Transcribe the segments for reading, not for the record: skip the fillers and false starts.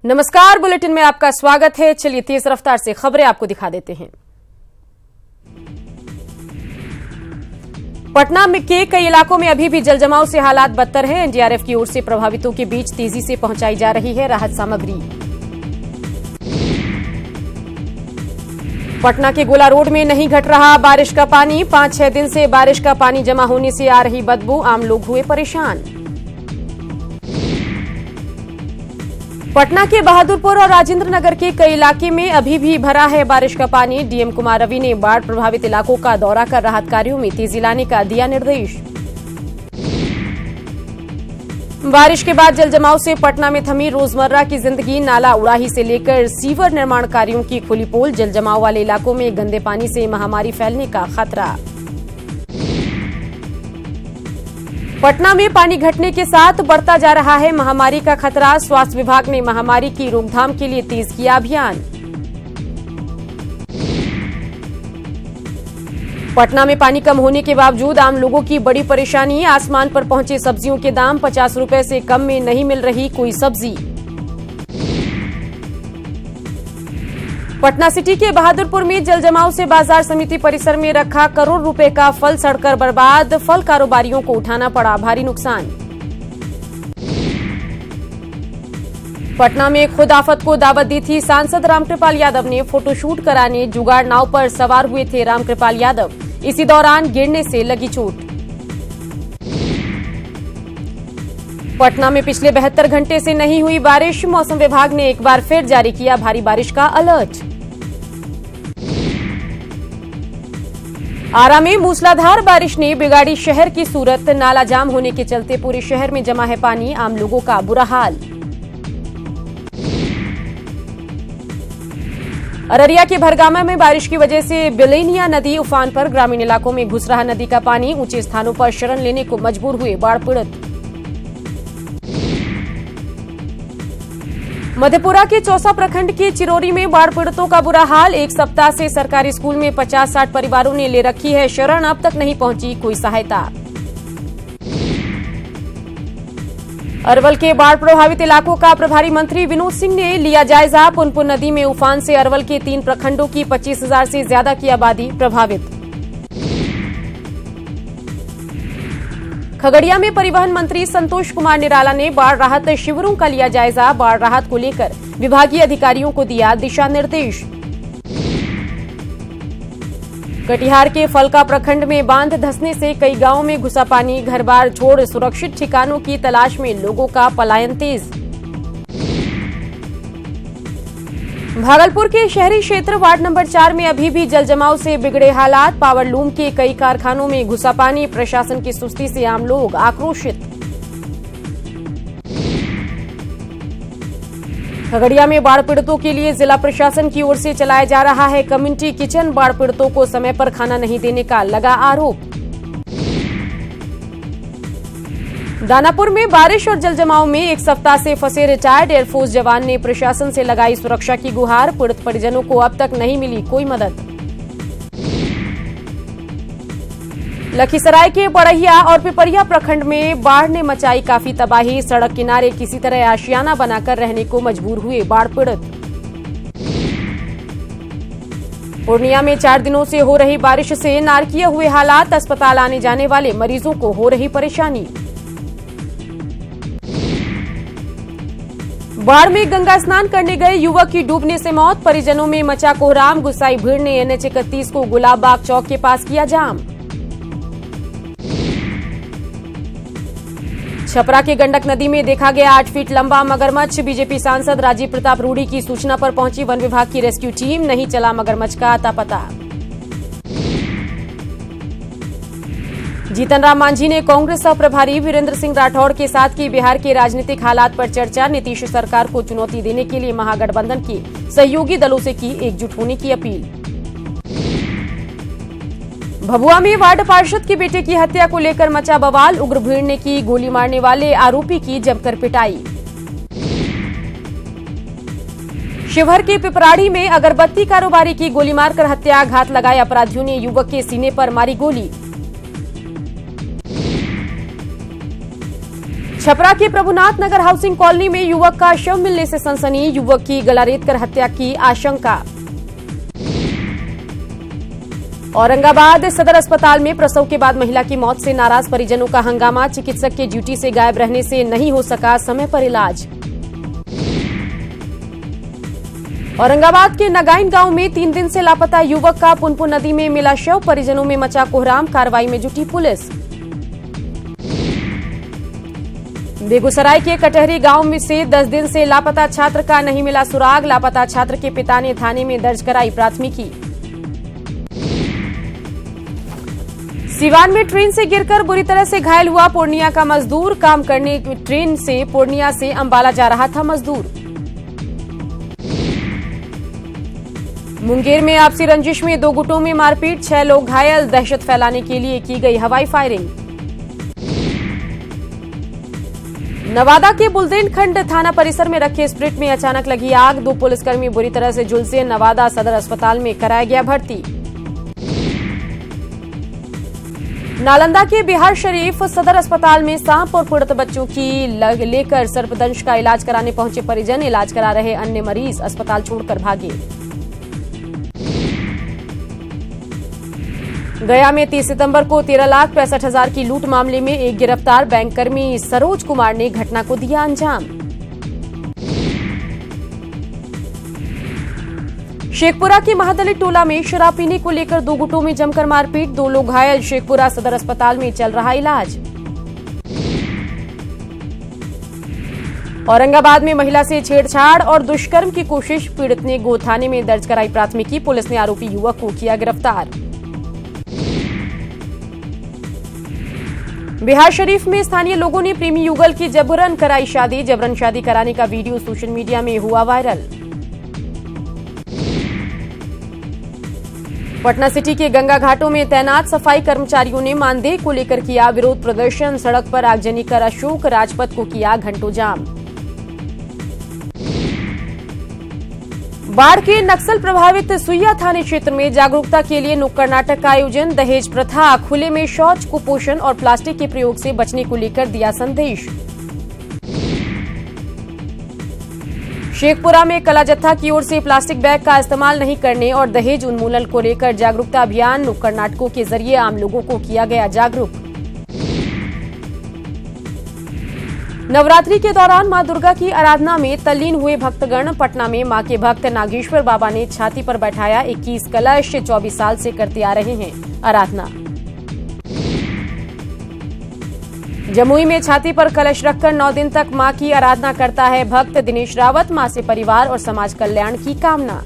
नमस्कार, बुलेटिन में आपका स्वागत है। चलिए तेज रफ्तार से खबरें आपको दिखा देते हैं। पटना में के कई इलाकों में अभी भी जलजमाव से हालात बदतर हैं। एनडीआरएफ की ओर से प्रभावितों के बीच तेजी से पहुंचाई जा रही है राहत सामग्री। पटना के गोला रोड में नहीं घट रहा बारिश का पानी। 5-6 दिन से बारिश का पानी जमा होने से आ रही बदबू, आम लोग हुए परेशान। पटना के बहादुरपुर और राजेंद्र नगर के कई इलाके में अभी भी भरा है बारिश का पानी। डीएम कुमार रवि ने बाढ़ प्रभावित इलाकों का दौरा कर राहत कार्यों में तेजी लाने का दिया निर्देश। बारिश के बाद जलजमाव से पटना में थमी रोजमर्रा की जिंदगी। नाला उड़ाही से लेकर सीवर निर्माण कार्यों की खुली पोल। जलजमाव वाले इलाकों में गंदे पानी से महामारी फैलने का खतरा। पटना में पानी घटने के साथ बढ़ता जा रहा है महामारी का खतरा। स्वास्थ्य विभाग ने महामारी की रोकथाम के लिए तेज किया अभियान। पटना में पानी कम होने के बावजूद आम लोगों की बड़ी परेशानी। आसमान पर पहुंचे सब्जियों के दाम। 50 रुपए से कम में नहीं मिल रही कोई सब्जी। पटना सिटी के बहादुरपुर में जलजमाव से बाजार समिति परिसर में रखा करोड़ रुपए का फल सड़कर बर्बाद। फल कारोबारियों को उठाना पड़ा भारी नुकसान। पटना में खुद आफत को दावत दी थी सांसद रामकृपाल यादव ने। फोटोशूट कराने जुगाड़ नाव पर सवार हुए थे रामकृपाल यादव। इसी दौरान गिरने से लगी चोट। पटना में पिछले 72 घंटे से नहीं हुई बारिश। मौसम विभाग ने एक बार फिर जारी किया भारी बारिश का अलर्ट। आरा में मूसलाधार बारिश ने बिगाड़ी शहर की सूरत। नाला जाम होने के चलते पूरे शहर में जमा है पानी। आम लोगों का बुरा हाल। अररिया के भरगामा में बारिश की वजह से बिलेनिया नदी उफान पर। ग्रामीण इलाकों में घुस रहा नदी का पानी। ऊंचे स्थानों पर शरण लेने को मजबूर हुए बाढ़ पीड़ित। मधेपुरा के चौसा प्रखंड के चिरौरी में बाढ़ पीड़ितों का बुरा हाल। एक सप्ताह से सरकारी स्कूल में 50-60 परिवारों ने ले रखी है शरण। अब तक नहीं पहुंची कोई सहायता। अरवल के बाढ़ प्रभावित इलाकों का प्रभारी मंत्री विनोद सिंह ने लिया जायजा। पुनपुन नदी में उफान से अरवल के 3 प्रखंडों की 25,000 से ज्यादा की आबादी प्रभावित। खगड़िया में परिवहन मंत्री संतोष कुमार निराला ने बाढ़ राहत शिविरों का लिया जायजा। बाढ़ राहत को लेकर विभागीय अधिकारियों को दिया दिशा निर्देश। कटिहार के फलका प्रखंड में बांध धंसने से कई गांवों में घुसा पानी। घर बार छोड़ सुरक्षित ठिकानों की तलाश में लोगों का पलायन तेज। भागलपुर के शहरी क्षेत्र वार्ड नंबर 4 में अभी भी जलजमाव से बिगड़े हालात। पावर लूम के कई कारखानों में घुसा पानी। प्रशासन की सुस्ती से आम लोग आक्रोशित। खगड़िया में बाढ़ पीड़ितों के लिए जिला प्रशासन की ओर से चलाया जा रहा है कम्युनिटी किचन। बाढ़ पीड़ितों को समय पर खाना नहीं देने का लगा आरोप। दानापुर में बारिश और जलजमाव में एक सप्ताह से फंसे रिटायर्ड एयरफोर्स जवान ने प्रशासन से लगाई सुरक्षा की गुहार। पीड़ित परिजनों को अब तक नहीं मिली कोई मदद। लखीसराय के बड़हिया और पिपरिया प्रखंड में बाढ़ ने मचाई काफी तबाही। सड़क किनारे किसी तरह आशियाना बनाकर रहने को मजबूर हुए बाढ़ पीड़ित। पूर्णिया में 4 दिनों से हो रही बारिश से नारकीय हुए हालात। अस्पताल आने जाने वाले मरीजों को हो रही परेशानी। बाढ़ में गंगा स्नान करने गए युवक की डूबने से मौत। परिजनों में मचा कोहराम। गुस्साई भीड़ ने NH 31 को गुलाब बाग चौक के पास किया जाम। छपरा के गंडक नदी में देखा गया 8 फीट लंबा मगरमच्छ। बीजेपी सांसद राजीव प्रताप रूडी की सूचना पर पहुंची वन विभाग की रेस्क्यू टीम। नहीं चला मगरमच्छ का अता पता। जीतन राम मांझी ने कांग्रेस सह प्रभारी वीरेंद्र सिंह राठौड़ के साथ की बिहार के राजनीतिक हालात पर चर्चा। नीतीश सरकार को चुनौती देने के लिए महागठबंधन के सहयोगी दलों से की एकजुट होने की अपील। भभुआ में वार्ड पार्षद के बेटे की हत्या को लेकर मचा बवाल। उग्र भीड़ ने की गोली मारने वाले आरोपी की जमकर पिटाई। शिवहर के पिपराड़ी में अगरबत्ती कारोबारी की गोली मारकर हत्या। घात लगाए अपराधियों ने युवक के सीने पर मारी गोली। छपरा के प्रभुनाथ नगर हाउसिंग कॉलोनी में युवक का शव मिलने से सनसनी, युवक की गला रेतकर हत्या की आशंका। औरंगाबाद सदर अस्पताल में प्रसव के बाद महिला की मौत से नाराज परिजनों का हंगामा, चिकित्सक के ड्यूटी से गायब रहने से नहीं हो सका समय पर इलाज। औरंगाबाद के नगाइन गांव में 3 दिन से लापता युवक का पुनपुन नदी में मिला शव, परिजनों में मचा कोहराम, कार्रवाई में जुटी पुलिस। बेगूसराय के कटहरी गांव में से 10 दिन से लापता छात्र का नहीं मिला सुराग, लापता छात्र के पिता ने थाने में दर्ज कराई प्राथमिकी। सिवान में ट्रेन से गिरकर बुरी तरह से घायल हुआ पूर्णिया का मजदूर, काम करने की ट्रेन से पूर्णिया से अंबाला जा रहा था मजदूर। मुंगेर में आपसी रंजिश में 2 गुटों में मारपीट, 6 लोग घायल, दहशत फैलाने के लिए की गई हवाई फायरिंग। नवादा के बुलदेलखंड थाना परिसर में रखे स्प्रिट में अचानक लगी आग, 2 पुलिसकर्मी बुरी तरह से झुलसे, नवादा सदर अस्पताल में कराया गया भर्ती। नालंदा के बिहार शरीफ सदर अस्पताल में सांप और पीड़ित बच्चों की लेकर सर्पदंश का इलाज कराने पहुंचे परिजन, इलाज करा रहे अन्य मरीज अस्पताल छोड़कर भागे। गया में 30 सितंबर को 13,65,000 की लूट मामले में एक गिरफ्तार, बैंककर्मी सरोज कुमार ने घटना को दिया अंजाम। शेखपुरा के महादलित टोला में शराब पीने को लेकर 2 गुटों में जमकर मारपीट, 2 लोग घायल, शेखपुरा सदर अस्पताल में चल रहा इलाज। औरंगाबाद में महिला से छेड़छाड़ और दुष्कर्म की कोशिश, पीड़ित ने गोह थाने में दर्ज कराई प्राथमिकी, पुलिस ने आरोपी युवक को किया गिरफ्तार। बिहार शरीफ में स्थानीय लोगों ने प्रेमी युगल की जबरन कराई शादी, जबरन शादी कराने का वीडियो सोशल मीडिया में हुआ वायरल। पटना सिटी के गंगा घाटों में तैनात सफाई कर्मचारियों ने मानदेय को लेकर किया विरोध प्रदर्शन, सड़क पर आगजनी कर अशोक राजपथ को किया घंटों जाम। बाढ़ के नक्सल प्रभावित सुइया थाने क्षेत्र में जागरूकता के लिए नुक्कड़ नाटक का आयोजन, दहेज प्रथा, खुले में शौच, कुपोषण और प्लास्टिक के प्रयोग से बचने को लेकर दिया संदेश। शेखपुरा में कला जत्था की ओर से प्लास्टिक बैग का इस्तेमाल नहीं करने और दहेज उन्मूलन को लेकर जागरूकता अभियान, नुक्कड़ नाटकों के जरिए आम लोगों को किया गया जागरूक। नवरात्रि के दौरान मां दुर्गा की आराधना में तल्लीन हुए भक्तगण, पटना में मां के भक्त नागेश्वर बाबा ने छाती पर बैठाया 21 कलश, 24 साल से करते आ रहे हैं आराधना। जमुई में छाती पर कलश रखकर 9 दिन तक मां की आराधना करता है भक्त दिनेश रावत, मां से परिवार और समाज कल्याण की कामना।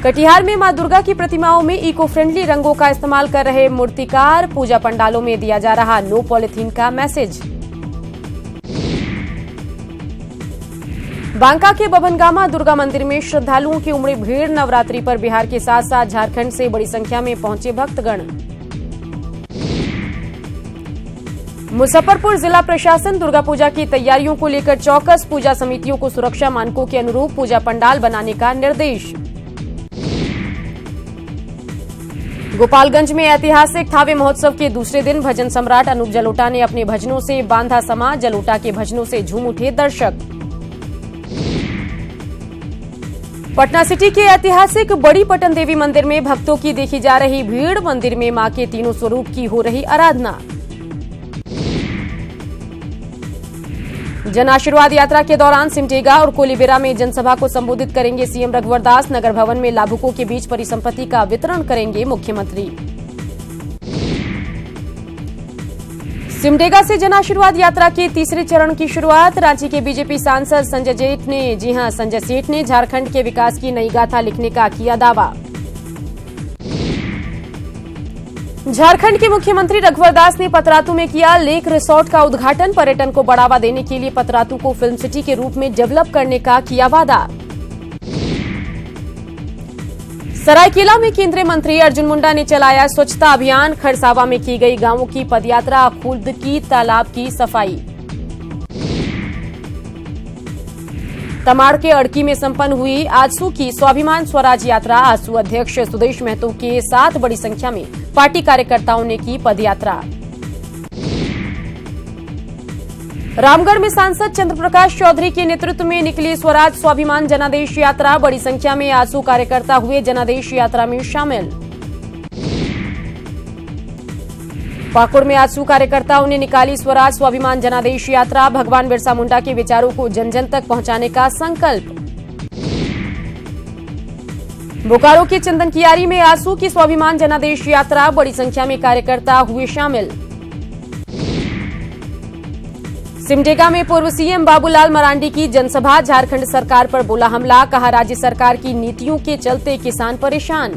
कटिहार में मां दुर्गा की प्रतिमाओं में इको फ्रेंडली रंगों का इस्तेमाल कर रहे मूर्तिकार, पूजा पंडालों में दिया जा रहा नो पॉलीथीन का मैसेज। बांका के बभनगामा दुर्गा मंदिर में श्रद्धालुओं की उमड़ी भीड़, नवरात्रि पर बिहार के साथ साथ झारखंड से बड़ी संख्या में पहुंचे भक्तगण। मुजफ्फरपुर जिला प्रशासन दुर्गा पूजा की तैयारियों को लेकर चौकस, पूजा समितियों को सुरक्षा मानकों के अनुरूप पूजा पंडाल बनाने का निर्देश। गोपालगंज में ऐतिहासिक थावे महोत्सव के दूसरे दिन भजन सम्राट अनूप जलोटा ने अपने भजनों से बांधा समा, जलोटा के भजनों से झूम उठे दर्शक। पटना सिटी के ऐतिहासिक बड़ी पटन देवी मंदिर में भक्तों की देखी जा रही भीड़, मंदिर में मां के तीनों स्वरूप की हो रही आराधना। जन आशीर्वाद यात्रा के दौरान सिमडेगा और कोलीबेरा में जनसभा को संबोधित करेंगे सीएम रघुवर दास, नगर भवन में लाभुकों के बीच परिसंपत्ति का वितरण करेंगे मुख्यमंत्री। सिमडेगा से जन आशीर्वाद यात्रा के तीसरे चरण की शुरुआत, रांची के बीजेपी सांसद संजय सेठ ने, जी हां, संजय सेठ ने झारखंड के विकास की नई गाथा लिखने का किया दावा। झारखंड के मुख्यमंत्री रघुवर दास ने पतरातू में किया लेक रिसोर्ट का उद्घाटन, पर्यटन को बढ़ावा देने के लिए पतरातू को फिल्म सिटी के रूप में डेवलप करने का किया वादा। सरायकेला में केंद्रीय मंत्री अर्जुन मुंडा ने चलाया स्वच्छता अभियान, खरसावा में की गई गांवों की पदयात्रा, खुर्द की तालाब की सफाई। तमाड़ के अड़की में संपन्न हुई आजसू की स्वाभिमान स्वराज यात्रा, आजसू अध्यक्ष सुदेश महतो के साथ बड़ी संख्या में पार्टी कार्यकर्ताओं ने की पदयात्रा। रामगढ़ में सांसद चंद्रप्रकाश चौधरी के नेतृत्व में निकली स्वराज स्वाभिमान जनादेश यात्रा। बड़ी संख्या में आजसू कार्यकर्ता हुए जनादेश यात्रा में शामिल। पाकुड़ में आजसू कार्यकर्ताओं ने निकाली स्वराज स्वाभिमान जनादेश यात्रा। भगवान बिरसा मुंडा के विचारों को जन जन तक पहुंचाने का संकल्प। बोकारो के चंदनकियारी में आजसू की स्वाभिमान जनादेश यात्रा। बड़ी संख्या में कार्यकर्ता हुए शामिल। सिमडेगा में पूर्व सीएम बाबूलाल मरांडी की जनसभा। झारखंड सरकार पर बोला हमला, कहा राज्य सरकार की नीतियों के चलते किसान परेशान।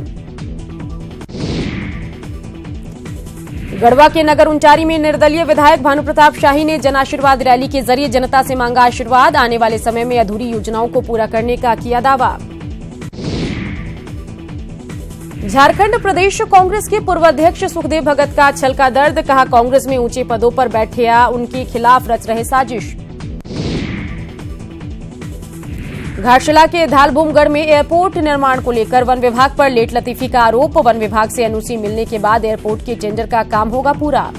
गढ़वा के नगर उंचारी में निर्दलीय विधायक भानु प्रताप शाही ने जन आशीर्वाद रैली के जरिए जनता से मांगा आशीर्वाद। आने वाले समय में अधूरी योजनाओं को पूरा करने का किया दावा। झारखंड प्रदेश कांग्रेस के पूर्व अध्यक्ष सुखदेव भगत का छल का दर्द, कहा कांग्रेस में ऊंचे पदों पर बैठे उनके खिलाफ रच रहे साजिश। घाटशिला के धालभूमगढ़ में एयरपोर्ट निर्माण को लेकर वन विभाग पर लेट लतीफी का आरोप। वन विभाग से एनओसी मिलने के बाद एयरपोर्ट के टेंडर का काम होगा पूरा।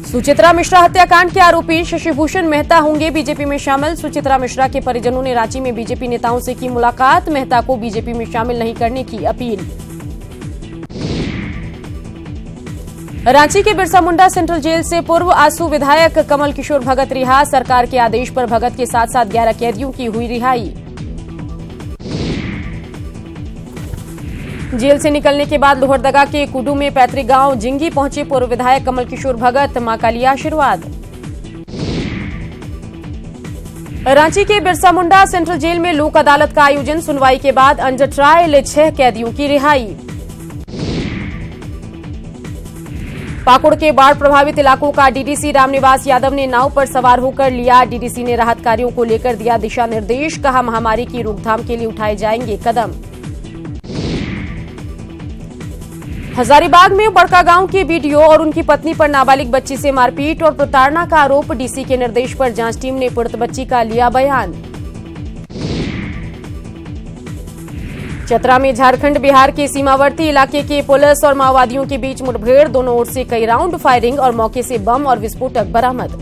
सुचित्रा मिश्रा हत्याकांड के आरोपी शशिभूषण मेहता होंगे बीजेपी में शामिल। सुचित्रा मिश्रा के परिजनों ने रांची में बीजेपी नेताओं से की मुलाकात। मेहता को बीजेपी में शामिल नहीं करने की अपील। रांची के बिरसा मुंडा सेंट्रल जेल से पूर्व आजसू विधायक कमल किशोर भगत रिहा। सरकार के आदेश पर भगत के साथ साथ 11 कैदियों की हुई रिहाई। जेल से निकलने के बाद लोहरदगा के कुडू में पैतृक गांव जिंगी पहुंचे पूर्व विधायक कमल किशोर भगत। मां का लिया आशीर्वाद। रांची के बिरसा मुंडा सेंट्रल जेल में लोक अदालत का आयोजन। सुनवाई के बाद अंडर ट्रायल 6 कैदियों की रिहाई। पाकुड़ के बाढ़ प्रभावित इलाकों का डीडीसी रामनिवास यादव ने नाव पर सवार होकर लिया। डीडीसी ने राहत कार्यों को लेकर दिया दिशा निर्देश, कहा महामारी की रोकथाम के लिए उठाए जाएंगे कदम। हजारीबाग में बड़कागांव के बीडीओ और उनकी पत्नी पर नाबालिग बच्ची से मारपीट और प्रताड़ना का आरोप। डीसी के निर्देश पर जांच टीम ने पीड़ित बच्ची का लिया बयान। चतरा में झारखंड बिहार के सीमावर्ती इलाके के पुलिस और माओवादियों के बीच मुठभेड़। दोनों ओर से कई राउंड फायरिंग और मौके से बम और विस्फोटक बरामद।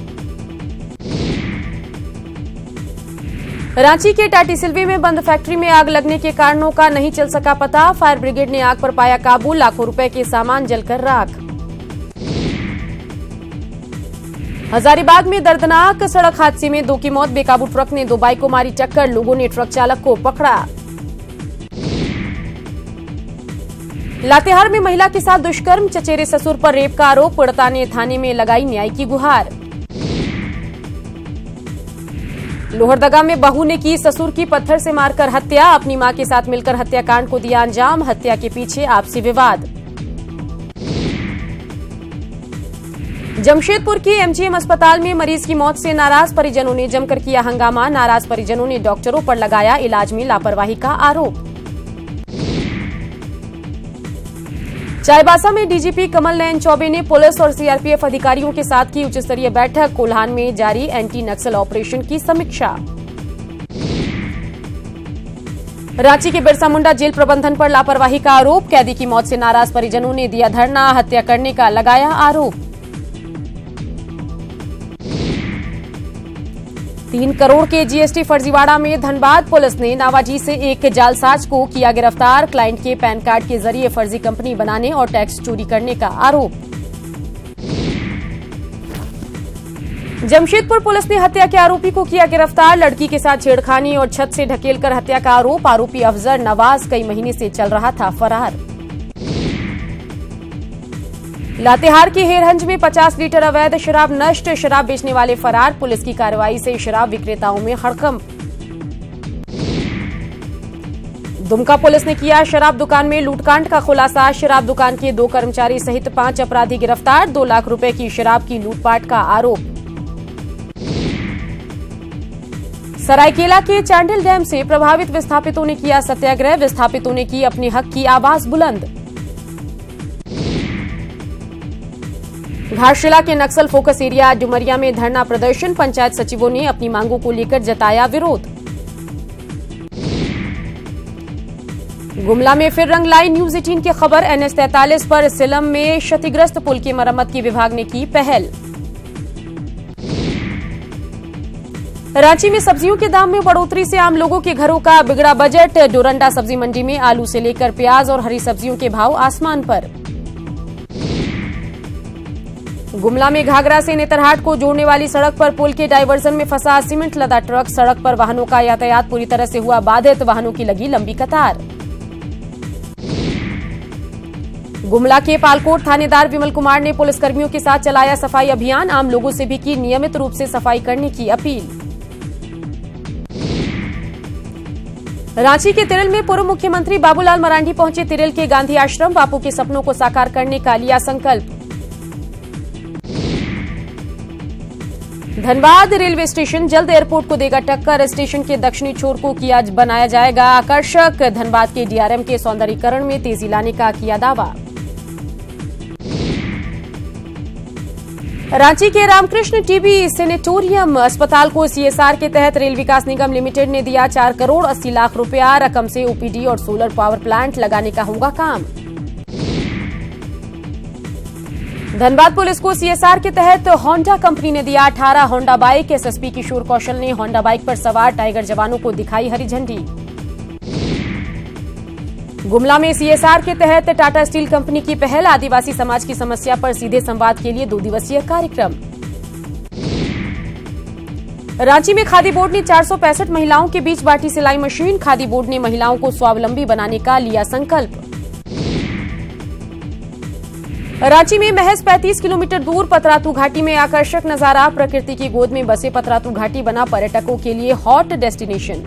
रांची के टाटीसिल्वे में बंद फैक्ट्री में आग लगने के कारणों का नहीं चल सका पता। फायर ब्रिगेड ने आग पर पाया काबू। लाखों रुपए के सामान जलकर राख। हजारीबाग में दर्दनाक सड़क हादसे में 2 की मौत। बेकाबू ट्रक ने 2 बाइक को मारी टक्कर। लोगों ने ट्रक चालक को पकड़ा। लातेहार में महिला के साथ दुष्कर्म। चचेरे ससुर पर रेप का आरोप। पीड़िता ने थाने में लगाई न्याय की गुहार। लोहरदगा में बहू ने की ससुर की पत्थर से मारकर हत्या। अपनी मां के साथ मिलकर हत्याकांड को दिया अंजाम। हत्या के पीछे आपसी विवाद। जमशेदपुर के एमजीएम अस्पताल में मरीज की मौत से नाराज परिजनों ने जमकर किया हंगामा। नाराज परिजनों ने डॉक्टरों पर लगाया इलाज में लापरवाही का आरोप। चाईबासा में डीजीपी कमल नयन चौबे ने पुलिस और सीआरपीएफ अधिकारियों के साथ की उच्च स्तरीय बैठक। कोल्हान में जारी एंटी नक्सल ऑपरेशन की समीक्षा। रांची के बिरसा मुंडा जेल प्रबंधन पर लापरवाही का आरोप। कैदी की मौत से नाराज परिजनों ने दिया धरना। हत्या करने का लगाया आरोप। 3 करोड़ के जीएसटी फर्जीवाड़ा में धनबाद पुलिस ने नावाजी से एक जालसाज को किया गिरफ्तार। क्लाइंट के पैन कार्ड के जरिए फर्जी कंपनी बनाने और टैक्स चोरी करने का आरोप। जमशेदपुर पुलिस ने हत्या के आरोपी को किया गिरफ्तार। लड़की के साथ छेड़खानी और छत से ढकेलकर हत्या का आरोप। आरोपी अफजर नवाज कई महीने से चल रहा था फरार। लातेहार के हेरहंज में 50 लीटर अवैध शराब नष्ट। शराब बेचने वाले फरार। पुलिस की कार्रवाई से शराब विक्रेताओं में हड़कंप। दुमका पुलिस ने किया शराब दुकान में लूटकांड का खुलासा। शराब दुकान के 2 कर्मचारी सहित 5 अपराधी गिरफ्तार। 2 लाख रुपए की शराब की लूटपाट का आरोप। सरायकेला के चांडिल डैम से प्रभावित विस्थापितों ने किया सत्याग्रह। विस्थापितों ने की अपने हक की आवाज बुलंद। घाटशिला के नक्सल फोकस एरिया डुमरिया में धरना प्रदर्शन। पंचायत सचिवों ने अपनी मांगों को लेकर जताया विरोध। गुमला में फिर रंग लाई न्यूज 18 की खबर। NH 43 पर सिलम में क्षतिग्रस्त पुल की मरम्मत की विभाग ने की पहल। रांची में सब्जियों के दाम में बढ़ोतरी से आम लोगों के घरों का बिगड़ा बजट। डोरंडा सब्जी मंडी में आलू से लेकर प्याज और हरी सब्जियों के भाव आसमान पर। गुमला में घाघरा से नेतरहाट को जोड़ने वाली सड़क पर पुल के डायवर्जन में फंसा सीमेंट लदा ट्रक। सड़क पर वाहनों का यातायात पूरी तरह से हुआ बाधित। वाहनों की लगी लंबी कतार। गुमला के पालकोट थानेदार विमल कुमार ने पुलिसकर्मियों के साथ चलाया सफाई अभियान। आम लोगों से भी की नियमित रूप से सफाई करने की अपील। रांची के तिरल में पूर्व मुख्यमंत्री बाबूलाल मरांडी पहुंचे। तिरल के गांधी आश्रम बापू के सपनों को साकार करने का लिया संकल्प। धनबाद रेलवे स्टेशन जल्द एयरपोर्ट को देगा टक्कर। स्टेशन के दक्षिणी छोर को बनाया जाएगा आकर्षक। धनबाद के डीआरएम के सौंदर्यीकरण में तेजी लाने का किया दावा। रांची के रामकृष्ण टीबी सेनेटोरियम अस्पताल को सीएसआर के तहत रेल विकास निगम लिमिटेड ने दिया 4 करोड़ 80 लाख रुपया। रकम से ओपीडी और सोलर पावर प्लांट लगाने का होगा काम। धनबाद पुलिस को सीएसआर के तहत होंडा कंपनी ने दिया 18 होंडा बाइक। एसएसपी किशोर कौशल ने होंडा बाइक पर सवार टाइगर जवानों को दिखाई हरी झंडी। गुमला में सीएसआर के तहत टाटा स्टील कंपनी की पहल। आदिवासी समाज की समस्या पर सीधे संवाद के लिए 2 दिवसीय कार्यक्रम। रांची में खादी बोर्ड ने 465 महिलाओं के बीच बांटी सिलाई मशीन। खादी बोर्ड ने महिलाओं को स्वावलंबी बनाने का लिया संकल्प। रांची में महज 35 किलोमीटर दूर पतरातू घाटी में आकर्षक नजारा। प्रकृति की गोद में बसे पतरातू घाटी बना पर्यटकों के लिए हॉट डेस्टिनेशन।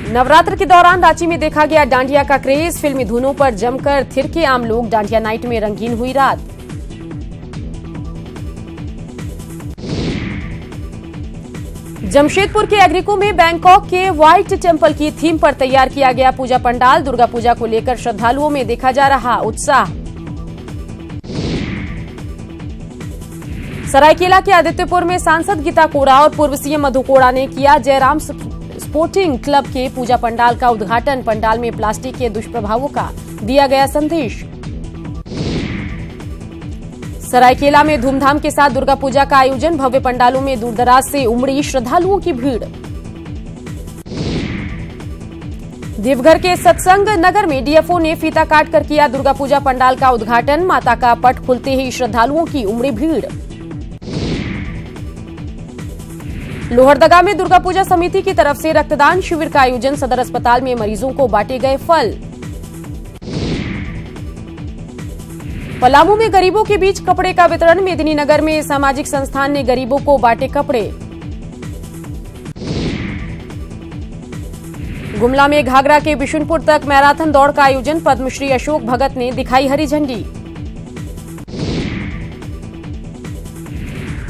नवरात्र के दौरान रांची में देखा गया डांडिया का क्रेज। फिल्मी धुनों पर जमकर थिरके आम लोग। डांडिया नाइट में रंगीन हुई रात। जमशेदपुर के एग्रीको में बैंकॉक के व्हाइट टेम्पल की थीम पर तैयार किया गया पूजा पंडाल। दुर्गा पूजा को लेकर श्रद्धालुओं में देखा जा रहा उत्साह। सरायकेला के आदित्यपुर में सांसद गीता कोड़ा और पूर्व सीएम मधु कोड़ा ने किया जयराम स्पोर्टिंग क्लब के पूजा पंडाल का उद्घाटन। पंडाल में प्लास्टिक के दुष्प्रभावों का दिया गया संदेश। सरायकेला में धूमधाम के साथ दुर्गा पूजा का आयोजन। भव्य पंडालों में दूरदराज से उमड़ी श्रद्धालुओं की भीड़। देवघर के सत्संग नगर में डीएफओ ने फीता काटकर किया दुर्गा पूजा पंडाल का उद्घाटन। माता का पट खुलते ही श्रद्धालुओं की उमड़ी भीड़। लोहरदगा में दुर्गा पूजा समिति की तरफ से रक्तदान शिविर का आयोजन। सदर अस्पताल में मरीजों को बांटे गए फल। पलामू में गरीबों के बीच कपड़े का वितरण। मेदिनीनगर में सामाजिक संस्थान ने गरीबों को बांटे कपड़े। गुमला में घाघरा के बिशुनपुर तक मैराथन दौड़ का आयोजन। पद्मश्री अशोक भगत ने दिखाई हरी झंडी।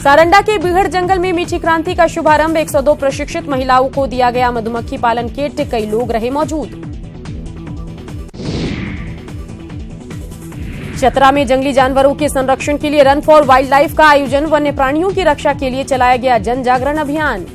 सारंडा के बिहड़ जंगल में मीठी क्रांति का शुभारंभ। 102 प्रशिक्षित महिलाओं को दिया गया मधुमक्खी पालन किट। कई लोग रहे मौजूद। चतरा में जंगली जानवरों के संरक्षण के लिए रन फॉर वाइल्ड लाइफ का आयोजन। वन्य प्राणियों की रक्षा के लिए चलाया गया जन जागरण अभियान।